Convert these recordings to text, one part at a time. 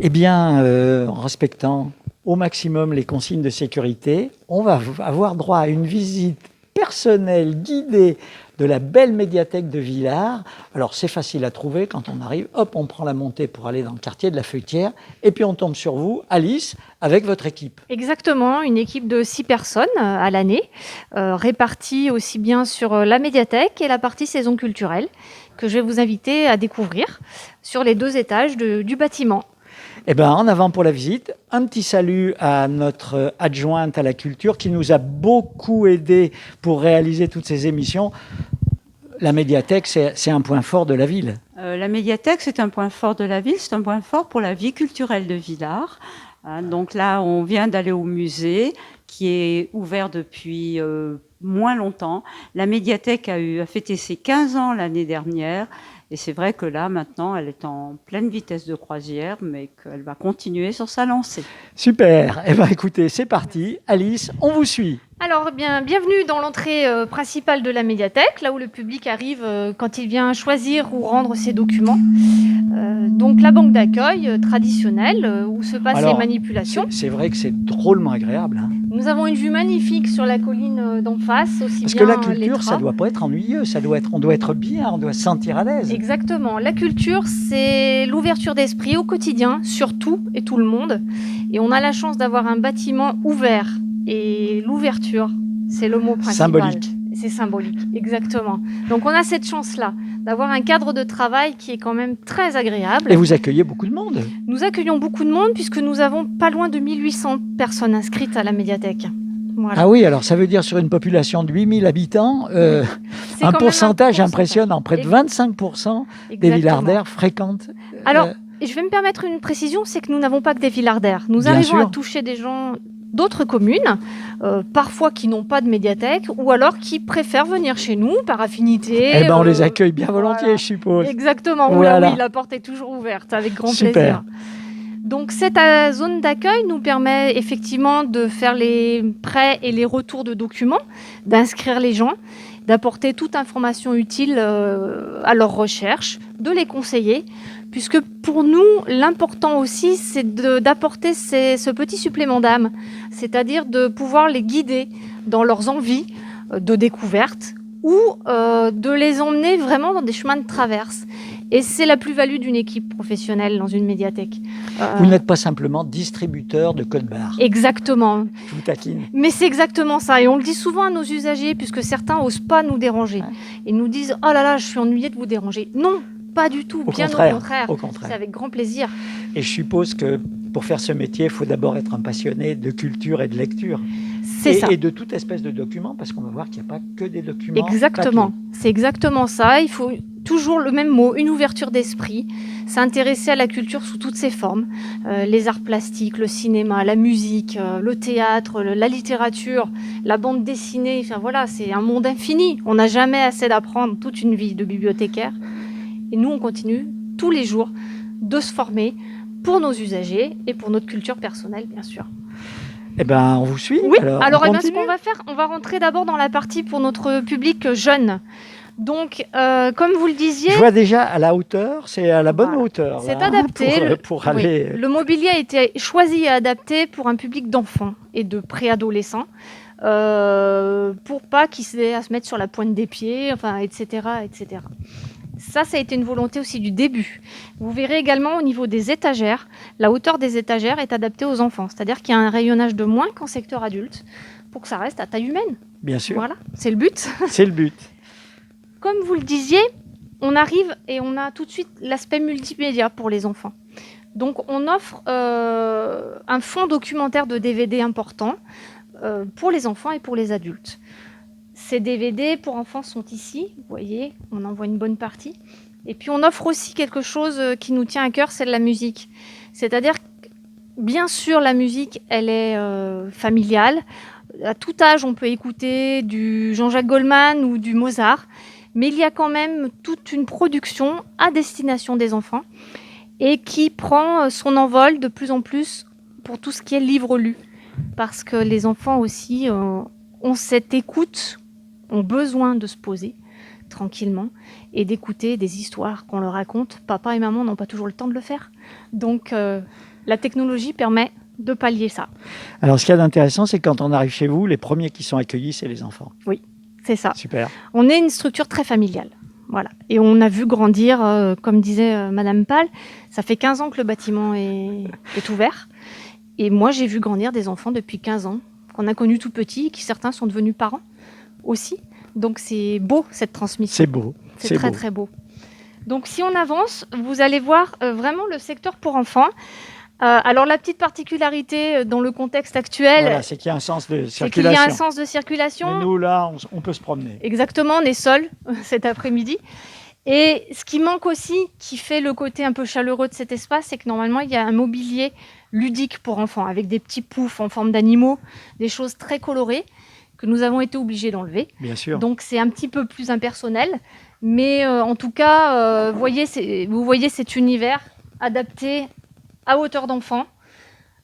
Eh bien, en respectant au maximum les consignes de sécurité, on va avoir droit à une visite personnelle, guidée de la belle médiathèque de Villars. Alors, c'est facile à trouver quand on arrive. Hop, on prend la montée pour aller dans le quartier de la Feuilletière. Et puis, on tombe sur vous, Alice, avec votre équipe. Exactement, une équipe de 6 personnes à l'année, réparties aussi bien sur la médiathèque et la partie saison culturelle, que je vais vous inviter à découvrir sur les 2 étages du bâtiment. Eh bien, en avant pour la visite. Un petit salut à notre adjointe à la culture qui nous a beaucoup aidés pour réaliser toutes ces émissions. La médiathèque, c'est un point fort de la ville. La médiathèque, c'est un point fort de la ville, c'est un point fort pour la vie culturelle de Villars. Donc là, on vient d'aller au musée qui est ouvert depuis moins longtemps. La médiathèque a fêté ses 15 ans l'année dernière. Et c'est vrai que là, maintenant, elle est en pleine vitesse de croisière, mais qu'elle va continuer sur sa lancée. Super. Eh bien, écoutez, c'est parti. Alice, on vous suit. Alors, bienvenue dans l'entrée principale de la médiathèque, là où le public arrive quand il vient choisir ou rendre ses documents. Donc, la banque d'accueil traditionnelle, où se passent les manipulations. C'est vrai que c'est drôlement agréable. Hein. Nous avons une vue magnifique sur la colline d'en face, aussi Parce bien que la culture, ça les ne doit pas être ennuyeux, on doit être bien, on doit se sentir à l'aise. Exactement. La culture, c'est l'ouverture d'esprit au quotidien, sur tout et tout le monde. Et on a la chance d'avoir un bâtiment ouvert. Et l'ouverture, c'est le mot principal. Symbolique. C'est symbolique, exactement. Donc on a cette chance-là d'avoir un cadre de travail qui est quand même très agréable. Et vous accueillez beaucoup de monde. Nous accueillons beaucoup de monde puisque nous avons pas loin de 1800 personnes inscrites à la médiathèque. Voilà. Ah oui, alors ça veut dire sur une population de 8000 habitants, un pourcentage impressionnant. Près de 25% des Villardaires fréquentent. Alors, je vais me permettre une précision, c'est que nous n'avons pas que des Villardaires. Nous Bien arrivons sûr. à toucher des gens d'autres communes, parfois qui n'ont pas de médiathèque, ou alors qui préfèrent venir chez nous par affinité. Eh ben, on les accueille bien volontiers, voilà. Je suppose. Exactement, Voilà. Oui, la porte est toujours ouverte, avec grand Super. plaisir. Donc cette zone d'accueil nous permet effectivement de faire les prêts et les retours de documents, d'inscrire les gens, d'apporter toute information utile à leur recherche, de les conseiller, puisque pour nous, l'important aussi, c'est d'apporter ce petit supplément d'âme, c'est-à-dire de pouvoir les guider dans leurs envies de découverte ou de les emmener vraiment dans des chemins de traverse. Et c'est la plus-value d'une équipe professionnelle dans une médiathèque. Vous n'êtes pas simplement distributeur de code barre. Exactement. Je vous taquine. Mais c'est exactement ça. Et on le dit souvent à nos usagers, puisque certains n'osent pas nous déranger. Ouais. Ils nous disent « Oh là là, je suis ennuyé de vous déranger ». Non, pas du tout. Bien au contraire. C'est avec grand plaisir. Et je suppose que pour faire ce métier, il faut d'abord être un passionné de culture et de lecture. C'est ça. Et de toute espèce de documents, parce qu'on va voir qu'il n'y a pas que des documents. Exactement. C'est exactement ça. Il faut toujours le même mot, une ouverture d'esprit, s'intéresser à la culture sous toutes ses formes, les arts plastiques, le cinéma, la musique, le théâtre, la littérature, la bande dessinée, enfin voilà, c'est un monde infini. On n'a jamais assez d'apprendre, toute une vie de bibliothécaire. Et nous, on continue tous les jours de se former pour nos usagers et pour notre culture personnelle, bien sûr. Eh bien, on vous suit. Oui, alors ce qu'on va faire, on va rentrer d'abord dans la partie pour notre public jeune. Donc, comme vous le disiez... Je vois déjà à la hauteur, c'est à la bonne hauteur. C'est adapté. Pour aller... Le mobilier a été choisi et adapté pour un public d'enfants et de préadolescents, pour pas qu'ils aient à se mettre sur la pointe des pieds, enfin, etc., etc. Ça a été une volonté aussi du début. Vous verrez également au niveau des étagères, la hauteur des étagères est adaptée aux enfants. C'est-à-dire qu'il y a un rayonnage de moins qu'en secteur adulte pour que ça reste à taille humaine. Bien sûr. Voilà, c'est le but. C'est le but. Comme vous le disiez, on arrive et on a tout de suite l'aspect multimédia pour les enfants. Donc on offre un fonds documentaire de DVD important pour les enfants et pour les adultes. Ces DVD pour enfants sont ici, vous voyez, on en voit une bonne partie. Et puis on offre aussi quelque chose qui nous tient à cœur, c'est de la musique. C'est-à-dire, bien sûr, la musique, elle est familiale. À tout âge, on peut écouter du Jean-Jacques Goldman ou du Mozart. Mais il y a quand même toute une production à destination des enfants et qui prend son envol de plus en plus pour tout ce qui est livre lu. Parce que les enfants aussi ont cette écoute, ont besoin de se poser tranquillement et d'écouter des histoires qu'on leur raconte. Papa et maman n'ont pas toujours le temps de le faire. Donc, la technologie permet de pallier ça. Alors, ce qu'il y a d'intéressant, c'est que quand on arrive chez vous, les premiers qui sont accueillis, c'est les enfants. C'est ça. Super. On est une structure très familiale. Voilà. Et on a vu grandir, comme disait Madame Pal, ça fait 15 ans que le bâtiment est ouvert. Et moi, j'ai vu grandir des enfants depuis 15 ans, qu'on a connus tout petits, qui certains sont devenus parents aussi. Donc c'est beau, cette transmission. C'est beau. C'est très, très beau. Donc si on avance, vous allez voir vraiment le secteur pour enfants. Alors la petite particularité dans le contexte actuel, Voilà, c'est qu'il y a un sens de c'est qu'il y a circulation. un sens de circulation. Mais nous, là, on peut se promener. Exactement, on est seul cet après-midi. Et ce qui manque aussi, qui fait le côté un peu chaleureux de cet espace, c'est que normalement, il y a un mobilier ludique pour enfants, avec des petits poufs en forme d'animaux, des choses très colorées, que nous avons été obligés d'enlever. Bien sûr. Donc c'est un petit peu plus impersonnel. Mais en tout cas, vous voyez cet univers adapté à hauteur d'enfant,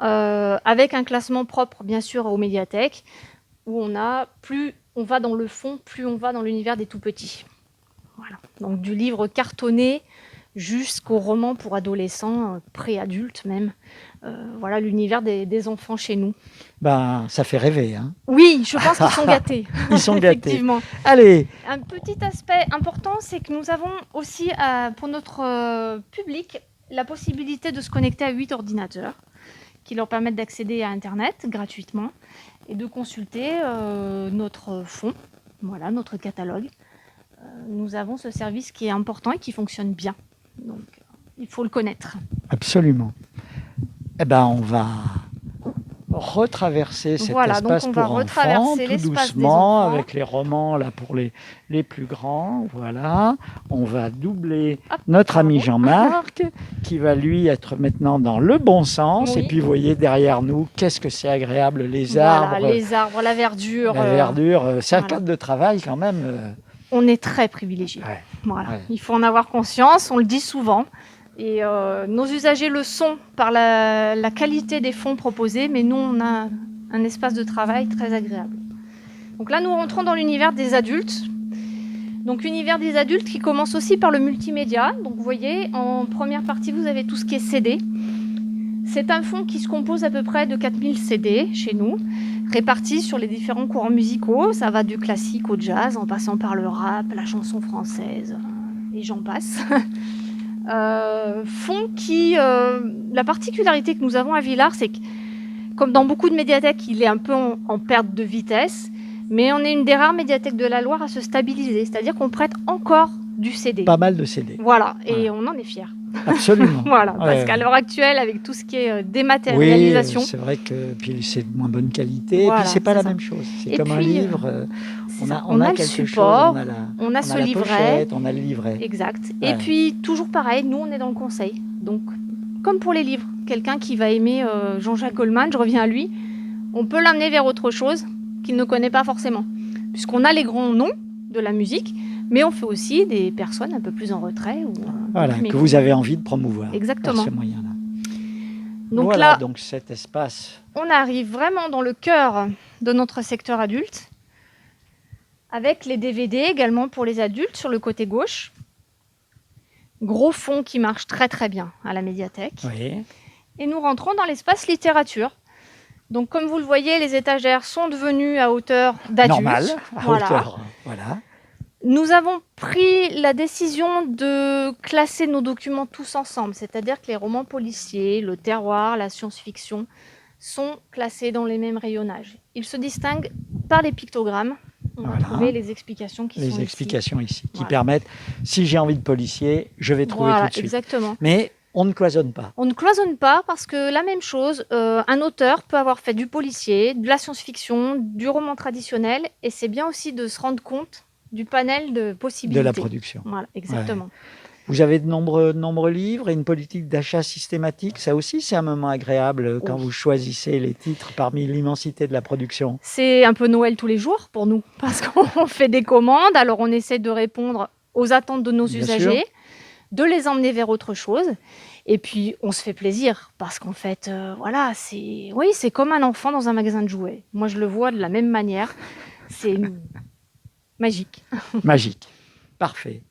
avec un classement propre, bien sûr, aux médiathèques, où plus on va dans le fond, plus on va dans l'univers des tout-petits. Voilà. Donc du livre cartonné jusqu'au roman pour adolescents, pré-adultes même. Voilà l'univers des enfants chez nous. Ben, ça fait rêver. Hein. Oui, je pense qu'ils sont gâtés. Ils sont gâtés. Effectivement. Allez, Un petit aspect important, c'est que nous avons aussi, pour notre public, la possibilité de se connecter à 8 ordinateurs qui leur permettent d'accéder à Internet gratuitement et de consulter notre fonds, voilà, notre catalogue. Nous avons ce service qui est important et qui fonctionne bien. Donc, il faut le connaître. absolument. Eh ben, on va retraverser cet Voilà, donc espace on pour va enfants, retraverser tout l'espace des doucement, enfants. avec les romans là pour les plus grands. Voilà, on va doubler Hop, notre ami bravo. Jean-Marc, qui va lui être maintenant dans le bon sens. Oui. Et puis, vous voyez derrière nous, qu'est-ce que c'est agréable, les Voilà, arbres, les arbres, la verdure. la verdure. C'est un voilà. cadre de travail quand même. On est très privilégiés. Ouais. Voilà. Ouais. Il faut en avoir conscience, on le dit souvent. Et nos usagers le sont par la qualité des fonds proposés, mais nous, on a un espace de travail très agréable. Donc là, nous rentrons dans l'univers des adultes. Donc l'univers des adultes qui commence aussi par le multimédia. Donc vous voyez, en première partie, vous avez tout ce qui est CD. C'est un fonds qui se compose à peu près de 4000 CD chez nous, répartis sur les différents courants musicaux. Ça va du classique au jazz, en passant par le rap, la chanson française, et j'en passe. Fonds qui... la particularité que nous avons à Villars, c'est que, comme dans beaucoup de médiathèques, il est un peu en perte de vitesse, mais on est une des rares médiathèques de la Loire à se stabiliser, c'est-à-dire qu'on prête encore du CD. Pas mal de CD. Voilà, et Voilà. on en est fiers. Absolument. Voilà, parce Ouais. qu'à l'heure actuelle, avec tout ce qui est Oui, dématérialisation, c'est vrai que puis c'est de moins bonne qualité. Voilà, et puis c'est pas c'est la ça. même chose. C'est Et comme un puis, livre. c'est On ça. a, On a le quelque support, chose. on a ce la livret. pochette, on a le livret. Exact. Ouais. Et puis, toujours pareil, nous, on est dans le conseil. Donc, comme pour les livres, quelqu'un qui va aimer Jean-Jacques Goldman, je reviens à lui, on peut l'amener vers autre chose qu'il ne connaît pas forcément. Puisqu'on a les grands noms de la musique, mais on fait aussi des personnes un peu plus en retrait. Ou, Voilà, mais- que vous avez envie de promouvoir. Exactement. Par ce moyen-là. Donc Voilà, là, donc cet espace. on arrive vraiment dans le cœur de notre secteur adulte, avec les DVD également pour les adultes sur le côté gauche. Gros fond qui marche très très bien à la médiathèque. Oui. Et nous rentrons dans l'espace littérature. Donc comme vous le voyez, les étagères sont devenues à hauteur d'adultes. Normal, à Voilà. hauteur. Voilà. Nous avons pris la décision de classer nos documents tous ensemble, c'est-à-dire que les romans policiers, le terroir, la science-fiction sont classés dans les mêmes rayonnages. Ils se distinguent par les pictogrammes. On va Voilà. trouver les explications qui sont Les explications ici, qui Voilà. permettent, si j'ai envie de policier, je vais ici. trouver Voilà, tout de suite. exactement. Mais on ne cloisonne pas. On ne cloisonne pas parce que la même chose, un auteur peut avoir fait du policier, de la science-fiction, du roman traditionnel, et c'est bien aussi de se rendre compte du panel de possibilités. De la production. Voilà, exactement. Vous avez de nombreux livres et une politique d'achat systématique. Ça aussi, c'est un moment agréable quand Oui. vous choisissez les titres parmi l'immensité de la production. C'est un peu Noël tous les jours pour nous, parce qu'on fait des commandes, alors on essaie de répondre aux attentes de nos Bien usagers, de les emmener vers autre chose, et puis on se fait plaisir, parce qu'en fait, voilà, c'est comme un enfant dans un magasin de jouets. Moi, je le vois de la même manière, c'est magique. Magique. Parfait.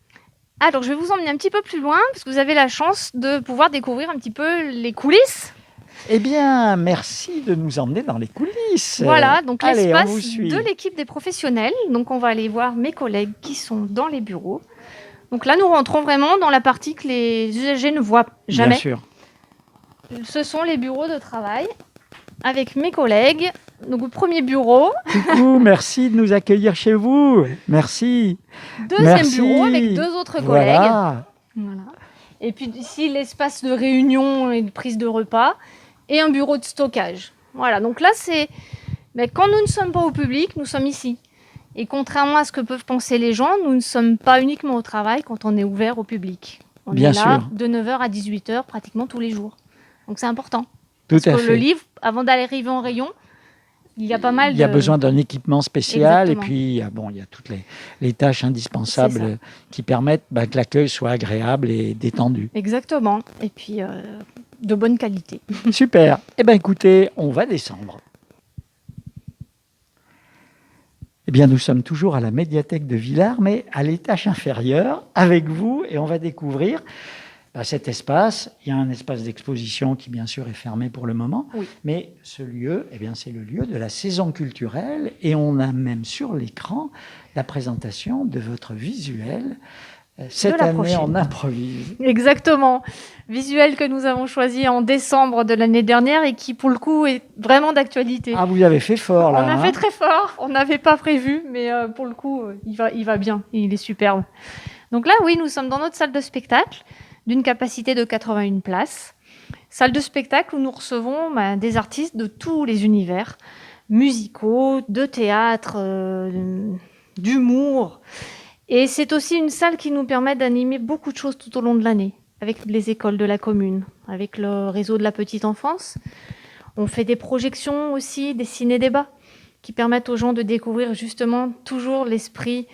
Alors, je vais vous emmener un petit peu plus loin, parce que vous avez la chance de pouvoir découvrir un petit peu les coulisses Eh bien, merci de nous emmener dans les coulisses. Voilà, donc Allez, on l'espace vous suit. de l'équipe des professionnels. Donc on va aller voir mes collègues qui sont dans les bureaux. Donc là, nous rentrons vraiment dans la partie que les usagers ne voient jamais. Bien sûr. Ce sont les bureaux de travail avec mes collègues. Donc, au premier bureau. Coucou, merci de nous accueillir chez vous. Merci. Deuxième Merci. bureau avec 2 autres collègues. Voilà. Voilà. Et puis ici, l'espace de réunion et de prise de repas. Et un bureau de stockage. Voilà, donc là, c'est... Mais quand nous ne sommes pas au public, nous sommes ici. Et contrairement à ce que peuvent penser les gens, nous ne sommes pas uniquement au travail quand on est ouvert au public. On Bien est là sûr. de 9h à 18h pratiquement tous les jours. Donc c'est important. Tout Parce à que fait. le livre, avant d'aller arriver en rayon, il y a pas mal Il y a de... besoin d'un équipement spécial. Exactement. Et puis, il y a toutes les tâches indispensables qui permettent que l'accueil soit agréable et détendu. Exactement. Et puis, de bonne qualité. Super. Eh bien, écoutez, on va descendre. Eh bien, nous sommes toujours à la médiathèque de Villars, mais à l'étage inférieur, avec vous, et on va découvrir cet espace. Il y a un espace d'exposition qui, bien sûr, est fermé pour le moment, Oui. mais ce lieu, eh bien, c'est le lieu de la saison culturelle, et on a même sur l'écran la présentation de votre visuel. Cette la année, prochaine. on improvise. Exactement. Visuel que nous avons choisi en décembre de l'année dernière et qui, pour le coup, est vraiment d'actualité. Ah, vous avez fait fort, là. On a fait très fort. On n'avait pas prévu, mais pour le coup, il va bien. Il est superbe. Donc là, oui, nous sommes dans notre salle de spectacle d'une capacité de 81 places. Salle de spectacle où nous recevons des artistes de tous les univers, musicaux, de théâtre, d'humour. Et c'est aussi une salle qui nous permet d'animer beaucoup de choses tout au long de l'année, avec les écoles de la commune, avec le réseau de la petite enfance. On fait des projections aussi, des ciné-débats, qui permettent aux gens de découvrir justement toujours l'esprit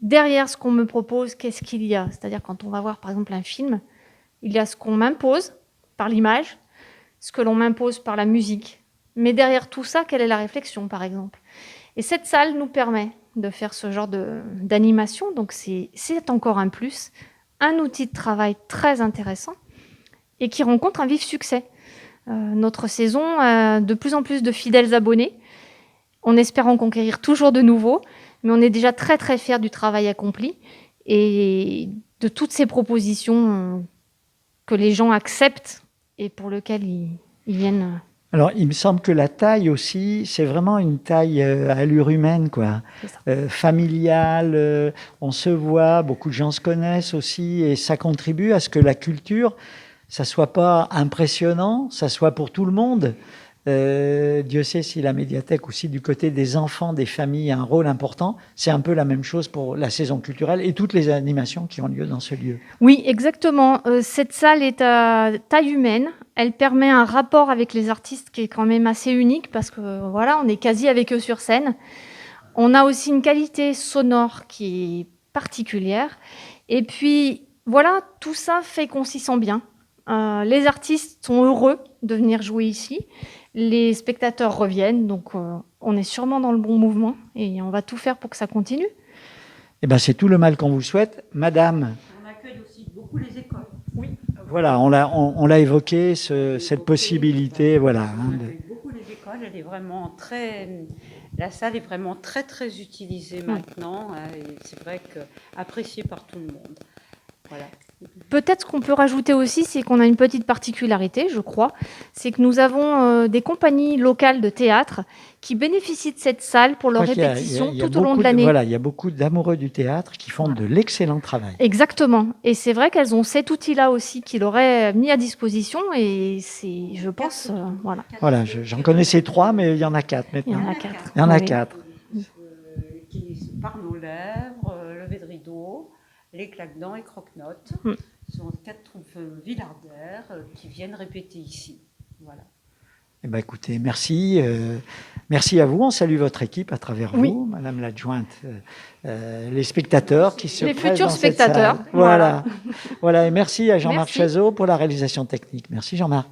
derrière ce qu'on me propose, qu'est-ce qu'il y a. C'est-à-dire quand on va voir par exemple un film, il y a ce qu'on m'impose par l'image, ce que l'on m'impose par la musique. Mais derrière tout ça, quelle est la réflexion par exemple? Et cette salle nous permet de faire ce genre d'animation. Donc c'est encore un plus, un outil de travail très intéressant et qui rencontre un vif succès. Notre saison a de plus en plus de fidèles abonnés. On espère en conquérir toujours de nouveaux, mais on est déjà très très fiers du travail accompli et de toutes ces propositions que les gens acceptent et pour lesquelles ils viennent... Alors, il me semble que la taille aussi, c'est vraiment une taille à allure humaine, quoi. Familiale, on se voit, beaucoup de gens se connaissent aussi, et ça contribue à ce que la culture, ça soit pas impressionnant, ça soit pour tout le monde. Dieu sait si la médiathèque aussi du côté des enfants, des familles a un rôle important. C'est un peu la même chose pour la saison culturelle et toutes les animations qui ont lieu dans ce lieu. Oui, exactement. Cette salle est à taille humaine. Elle permet un rapport avec les artistes qui est quand même assez unique parce que voilà, on est quasi avec eux sur scène. On a aussi une qualité sonore qui est particulière. Et puis voilà, tout ça fait qu'on s'y sent bien. Les artistes sont heureux de venir jouer ici. Les spectateurs reviennent, donc on est sûrement dans le bon mouvement et on va tout faire pour que ça continue. Eh ben, c'est tout le mal qu'on vous souhaite. Madame. On accueille aussi beaucoup les écoles. Oui. Voilà, on l'a évoqué, cette possibilité. Voilà, on accueille beaucoup les écoles. Elle est vraiment la salle est vraiment très, très utilisée maintenant. Et c'est vrai qu'appréciée par tout le monde. Voilà. Peut-être ce qu'on peut rajouter aussi, c'est qu'on a une petite particularité, je crois, c'est que nous avons des compagnies locales de théâtre qui bénéficient de cette salle pour leurs répétitions tout au long de l'année. Voilà, il y a beaucoup d'amoureux du théâtre qui font de l'excellent travail. Exactement. Et c'est vrai qu'elles ont cet outil-là aussi qu'ils auraient mis à disposition et c'est, je pense, voilà. Voilà, j'en connaissais 3, mais il y en a 4 maintenant. Il y en a 4. Il y en a 4. Qui par nos lèvres, lever de rideau, les claques-dents et croque-notes. Ce sont 4 troupes villardaires qui viennent répéter ici. Voilà. Eh ben, écoutez, merci. Merci à vous. On salue votre équipe à travers vous, Madame l'adjointe, les spectateurs qui se les pressent futurs dans cette spectateurs. salle. Voilà. Voilà. Et merci à Jean-Marc Merci. Chazot pour la réalisation technique. Merci Jean-Marc.